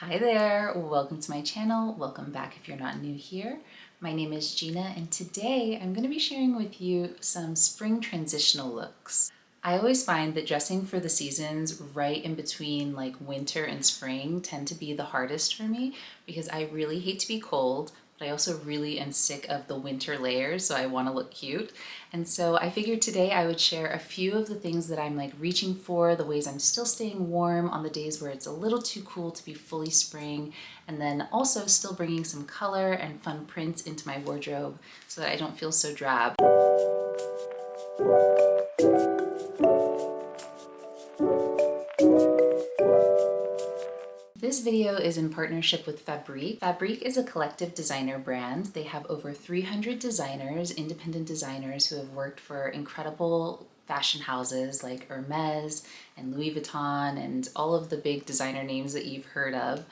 Hi there, welcome to my channel. Welcome back if you're not new here. My name is Gina and today I'm going to be sharing with you some spring transitional looks. I always find that dressing for the seasons right in between like winter and spring tend to be the hardest for me because I really hate to be cold, but I also really am sick of the winter layers, so I want to look cute. And so I figured today I would share a few of the things that I'm like reaching for, the ways I'm still staying warm on the days where it's a little too cool to be fully spring, and then also still bringing some color and fun prints into my wardrobe so that I don't feel so drab. This video is in partnership with Fabrique. Fabrique is a collective designer brand. They have over 300 designers, independent designers who have worked for incredible fashion houses like Hermes and Louis Vuitton and all of the big designer names that you've heard of.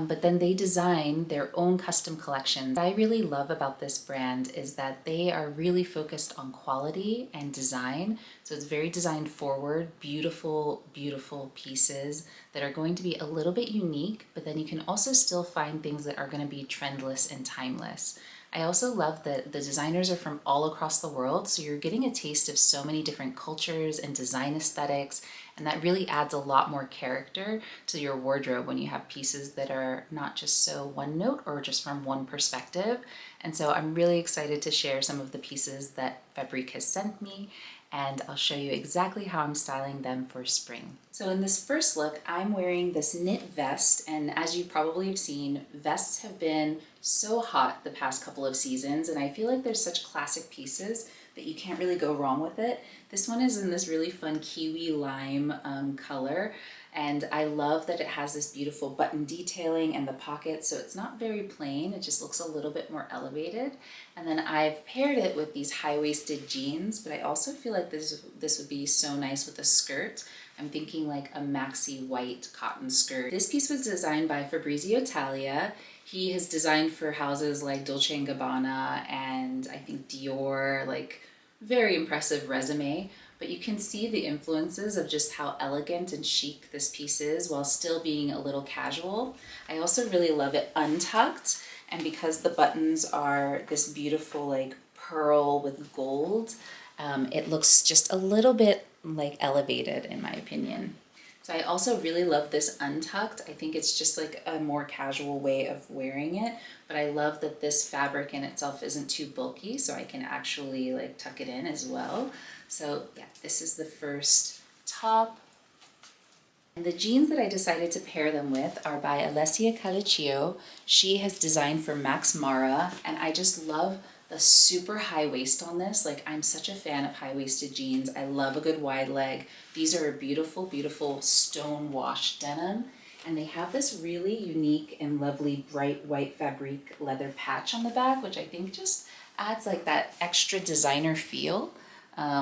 But then they design their own custom collections. What I really love about this brand is that they are really focused on quality and design. So it's very design forward, beautiful, beautiful pieces that are going to be a little bit unique, but then you can also still find things that are going to be trendless and timeless. I also love that the designers are from all across the world, so you're getting a taste of so many different cultures and design aesthetics, and that really adds a lot more character to your wardrobe when you have pieces that are not just so one note or just from one perspective. And so I'm really excited to share some of the pieces that Fabrique has sent me, and I'll show you exactly how I'm styling them for spring. So in this first look, I'm wearing this knit vest, and as you probably have seen, vests have been so hot the past couple of seasons, and I feel like there's such classic pieces that you can't really go wrong with it. This one is in this really fun kiwi lime color, and I love that it has this beautiful button detailing and the pockets, so it's not very plain, it just looks a little bit more elevated. And then I've paired it with these high-waisted jeans, but I also feel like this would be so nice with a skirt. I'm thinking like a maxi white cotton skirt. This piece was designed by Fabrizio Talia. He has designed for houses like Dolce & Gabbana and I think Dior, like very impressive resume. But you can see the influences of just how elegant and chic this piece is while still being a little casual. I also really love it untucked, and because the buttons are this beautiful like pearl with gold, it looks just a little bit like elevated in my opinion. So I also really love this untucked. I think it's just like a more casual way of wearing it, but I love that this fabric in itself isn't too bulky, so I can actually like tuck it in as well. So yeah, this is the first top. And the jeans that I decided to pair them with are by Alessia Calicchio. She has designed for Max Mara, and I just love the super high waist on this. Like, I'm such a fan of high-waisted jeans. I love a good wide leg. These are a beautiful, beautiful Stonewashed denim, and they have this really unique and lovely bright white Fabrique leather patch on the back, which I think just adds like that extra designer feel.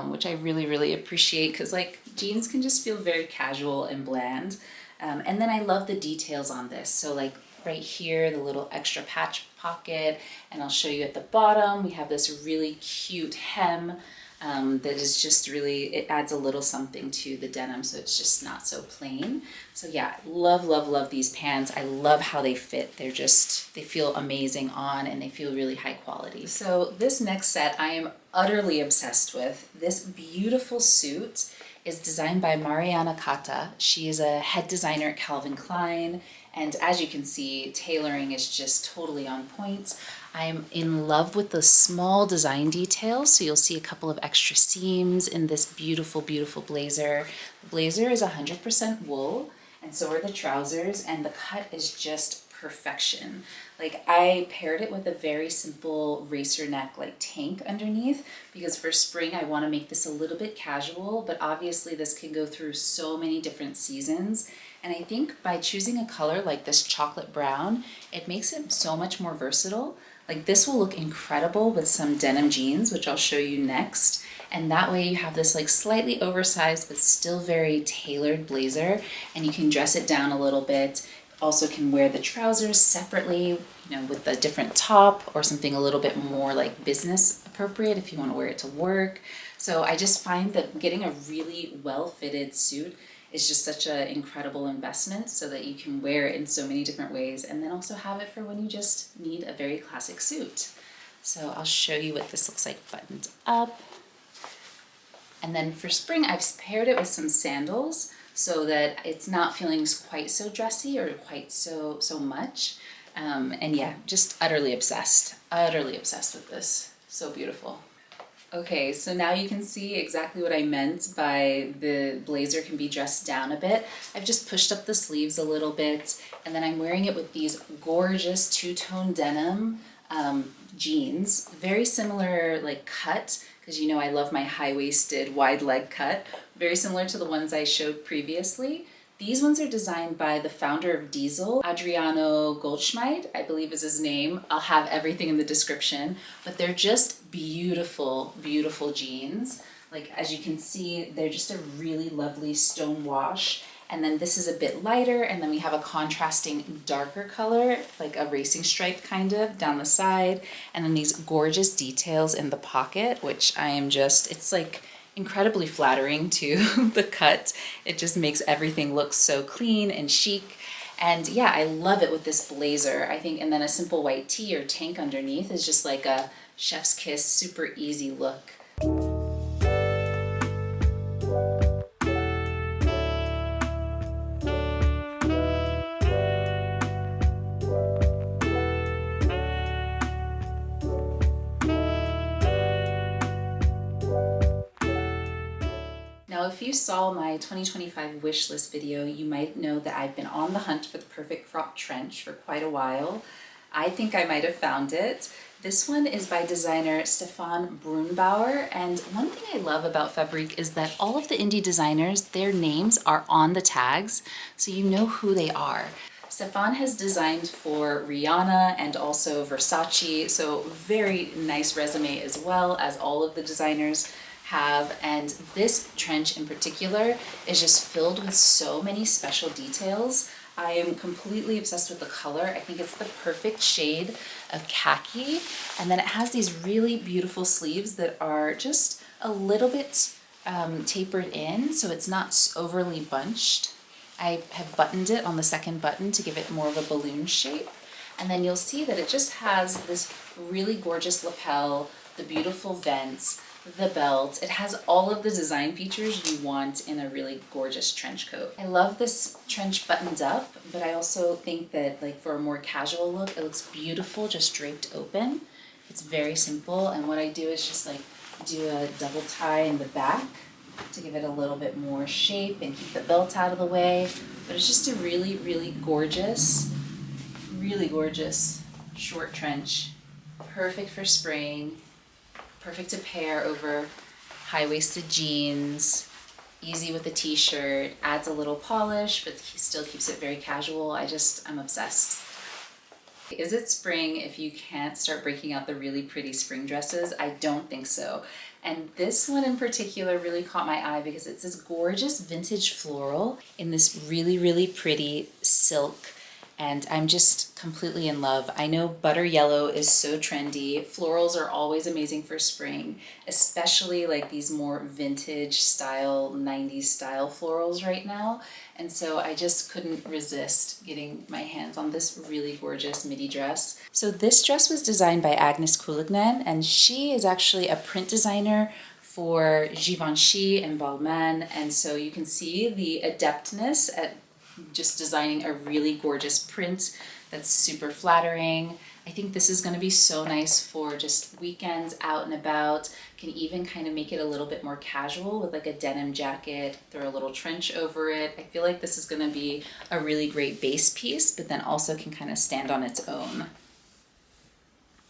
Which I really, really appreciate because like jeans can just feel very casual and bland. And then I love the details on this. So like right here, the little extra patch pocket, and I'll show you at the bottom, we have this really cute hem that is just really, it adds a little something to the denim so it's just not so plain. So yeah, love, love, love these pants. I love how they fit. They're just, they feel amazing on and they feel really high quality. So this next set I am utterly obsessed with. This beautiful suit is designed by Mariana Catta. She is a head designer at Calvin Klein, and as you can see, tailoring is just totally on point. I'm in love with the small design details, so you'll see a couple of extra seams in this beautiful, beautiful blazer. The blazer is 100% wool, and so are the trousers, and the cut is just perfection. Like, I paired it with a very simple racer neck like tank underneath because for spring I want to make this a little bit casual, but obviously this can go through so many different seasons. And I think by choosing a color like this chocolate brown, it makes it so much more versatile. Like, this will look incredible with some denim jeans, which I'll show you next. And that way you have this like slightly oversized but still very tailored blazer, and you can dress it down a little bit. Also can wear the trousers separately, you know, with a different top or something a little bit more like business appropriate if you want to wear it to work. So I just find that getting a really well-fitted suit is just such an incredible investment so that you can wear it in so many different ways and then also have it for when you just need a very classic suit. So I'll show you what this looks like buttoned up. And then for spring, I've paired it with some sandals so that it's not feeling quite so dressy or quite so much. And yeah, just utterly obsessed with this. So beautiful. Okay, so now you can see exactly what I meant by the blazer can be dressed down a bit. I've just pushed up the sleeves a little bit, and then I'm wearing it with these gorgeous two-tone denim jeans. Very similar like cut, because you know I love my high-waisted wide leg cut. Very similar to the ones I showed previously. These ones are designed by the founder of Diesel, Adriano Goldschmied, I believe is his name. I'll have everything in the description, but they're just beautiful, beautiful jeans. Like, as you can see, they're just a really lovely stone wash. And then this is a bit lighter, and then we have a contrasting darker color, like a racing stripe kind of down the side. And then these gorgeous details in the pocket, which I am just, it's like incredibly flattering to the cut. It just makes everything look so clean and chic. And yeah, I love it with this blazer, I think. And then a simple white tee or tank underneath is just like a chef's kiss, super easy look. Now, if you saw my 2025 wish list video, you might know that I've been on the hunt for the perfect crop trench for quite a while. I think I might have found it. This one is by designer Stefan Brunnbauer, and one thing I love about Fabrique is that all of the indie designers, their names are on the tags, so you know who they are. Stefan has designed for Rihanna and also Versace, so very nice resume as well as all of the designers have. And this trench in particular is just filled with so many special details. I am completely obsessed with the color. I think it's the perfect shade of khaki. And then it has these really beautiful sleeves that are just a little bit tapered in, so it's not overly bunched. I have buttoned it on the second button to give it more of a balloon shape. And then you'll see that it just has this really gorgeous lapel, the beautiful vents, the belt. It has all of the design features you want in a really gorgeous trench coat. I love this trench buttoned up, but I also think that like for a more casual look, it looks beautiful just draped open. It's very simple, and what I do is just like do a double tie in the back to give it a little bit more shape and keep the belt out of the way. But it's just a really, really gorgeous short trench. Perfect for spring, perfect to pair over high-waisted jeans, easy with a t-shirt, adds a little polish, but he still keeps it very casual. I'm obsessed. Is it spring if you can't start breaking out the really pretty spring dresses? I don't think so. And this one in particular really caught my eye because it's this gorgeous vintage floral in this really, really pretty silk. And I'm just completely in love. I know butter yellow is so trendy. Florals are always amazing for spring, especially like these more vintage style, 90s style florals right now. And so I just couldn't resist getting my hands on this really gorgeous midi dress. So this dress was designed by Agnes Kolignan, and she is actually a print designer for Givenchy and Balmain. And so you can see the adeptness at just designing a really gorgeous print that's super flattering. I think this is going to be so nice for just weekends out and about. Can even kind of make it a little bit more casual with like a denim jacket, throw a little trench over it. I feel like this is going to be a really great base piece, but then also can kind of stand on its own.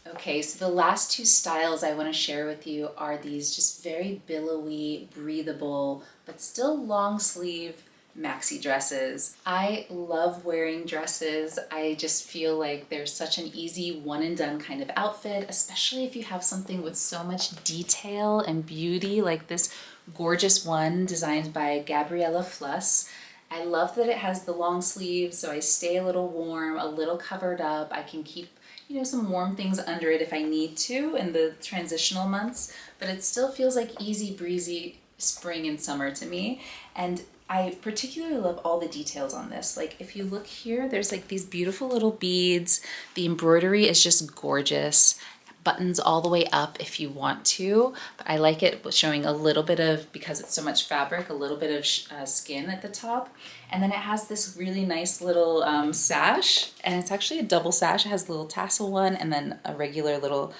Okay, so the last two styles I want to share with you are these just very billowy, breathable, but still long sleeve maxi dresses. I love wearing dresses. I just feel like they're such an easy one and done kind of outfit, especially if you have something with so much detail and beauty like this gorgeous one designed by Gabriela Fluss. I love that it has the long sleeves, so I stay a little warm, a little covered up. I can keep, you know, some warm things under it if I need to in the transitional months, but it still feels like easy breezy spring and summer to me. And I particularly love all the details on this. Like if you look here, there's like these beautiful little beads. The embroidery is just gorgeous. Buttons all the way up if you want to, but I like it showing a little bit of, because it's so much fabric, a little bit of skin at the top. And then it has this really nice little sash, and it's actually a double sash. It has a little tassel one and then a regular little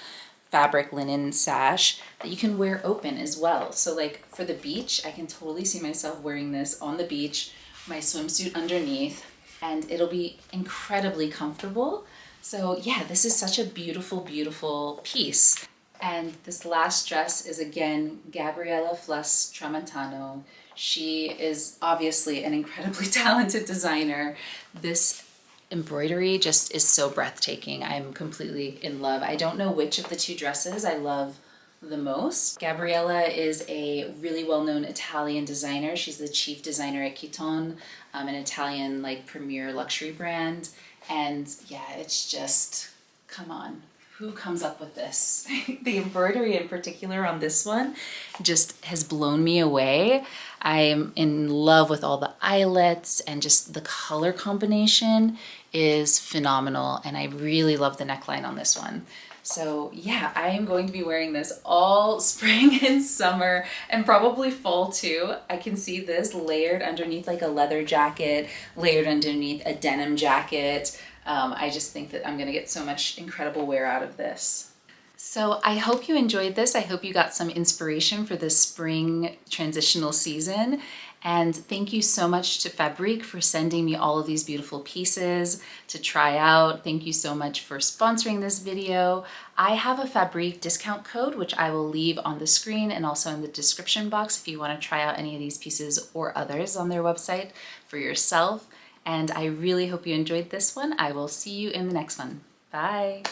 fabric linen sash that you can wear open as well. So like for the beach, I can totally see myself wearing this on the beach, my swimsuit underneath, and it'll be incredibly comfortable. So yeah, this is such a beautiful, beautiful piece. And this last dress is again Gabriela Fluss Tramontano. She is obviously an incredibly talented designer. This embroidery just is so breathtaking. I'm completely in love. I don't know which of the two dresses I love the most. Gabriela is a really well-known Italian designer. She's the chief designer at Kiton, an Italian like premier luxury brand. And yeah, it's just, come on, who comes up with this? The embroidery in particular on this one just has blown me away. I'm in love with all the eyelets, and just the color combination is phenomenal. And I really love the neckline on this one. So yeah, I am going to be wearing this all spring and summer, and probably fall too. I can see this layered underneath like a leather jacket, layered underneath a denim jacket. I just think that I'm gonna get so much incredible wear out of this. So I hope you enjoyed this. I hope you got some inspiration for the spring transitional season. And thank you so much to Fabrique for sending me all of these beautiful pieces to try out. Thank you so much for sponsoring this video. I have a Fabrique discount code, which I will leave on the screen and also in the description box if you want to try out any of these pieces or others on their website for yourself. And I really hope you enjoyed this one. I will see you in the next one. Bye.